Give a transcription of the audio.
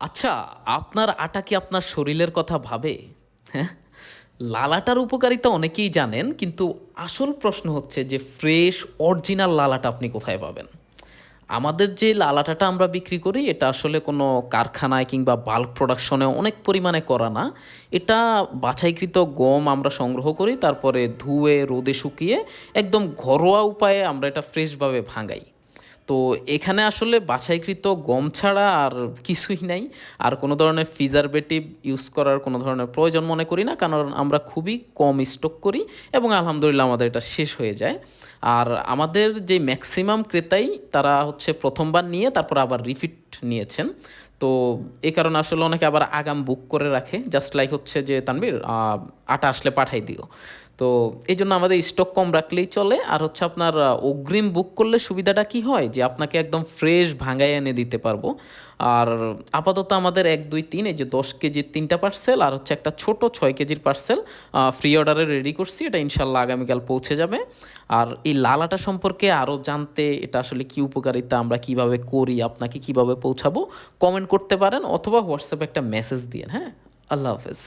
আচ্ছা, আপনার আটা কি আপনার শরীরের কথা ভাবে? হ্যাঁ? লাল আটার উপকারিতা অনেকেই জানেন, কিন্তু আসল প্রশ্ন হচ্ছে যে ফ্রেশ অরিজিনাল লাল আটা আপনি কোথায় পাবেন? আমাদের যে লাল আটাটা আমরা বিক্রি করি এটা আসলে কোনো কারখানায় কিংবা বাল্ক প্রোডাকশনে অনেক পরিমাণে করা না। এটা বাছাইকৃত গম আমরা সংগ্রহ করি, তারপরে ধুয়ে রোদে শুকিয়ে একদম ঘরোয়া উপায়ে আমরা এটা ফ্রেশভাবে ভাঙাই। তো এখানে আসলে বাছাইকৃত গম ছাড়া আর কিছুই নাই। আর কোনো ধরনের প্রিজারভেটিভ ইউজ করার কোনো ধরনের প্রয়োজন মনে করি না, কারণ আমরা খুবই কম স্টক করি এবং আলহামদুলিল্লাহ আমাদের এটা শেষ হয়ে যায়। আর আমাদের যে ম্যাক্সিমাম ক্রেতাই তারা হচ্ছে প্রথমবার নিয়ে তারপর আবার রিপিট নিয়েছেন। তো এই কারণে আসলে অনেকে আবার আগাম বুক করে রাখে, জাস্ট লাইক হচ্ছে যে তানভীর আটা আসলে পাঠাই দিও। তো এই জন্য আমাদের স্টক কম রাখলেই চলে। আর হচ্ছে আপনার অগ্রিম বুক করলে সুবিধাটা কি হয় যে আপনাকে একদম ফ্রেশ ভাঙায় এনে দিতে পারবো। আর আপাতত আমাদের 1 2 3 এই যে 10 কেজির 3টা পার্সেল আর হচ্ছে একটা ছোট 6 কেজির পার্সেল ফ্রি অর্ডারে রেডি করছি, এটা ইনশাল্লাহ আগামীকাল পৌঁছে যাবে। আর এই লাল আটা সম্পর্কে আরও জানতে, এটা আসলে কি উপকারিতা, আমরা কিভাবে করি, আপনাকে কিভাবে পৌঁছাবো, কমেন্ট করতে পারেন অথবা হোয়াটসঅ্যাপে একটা মেসেজ দিন। হ্যাঁ, আল্লাহ হাফেজ।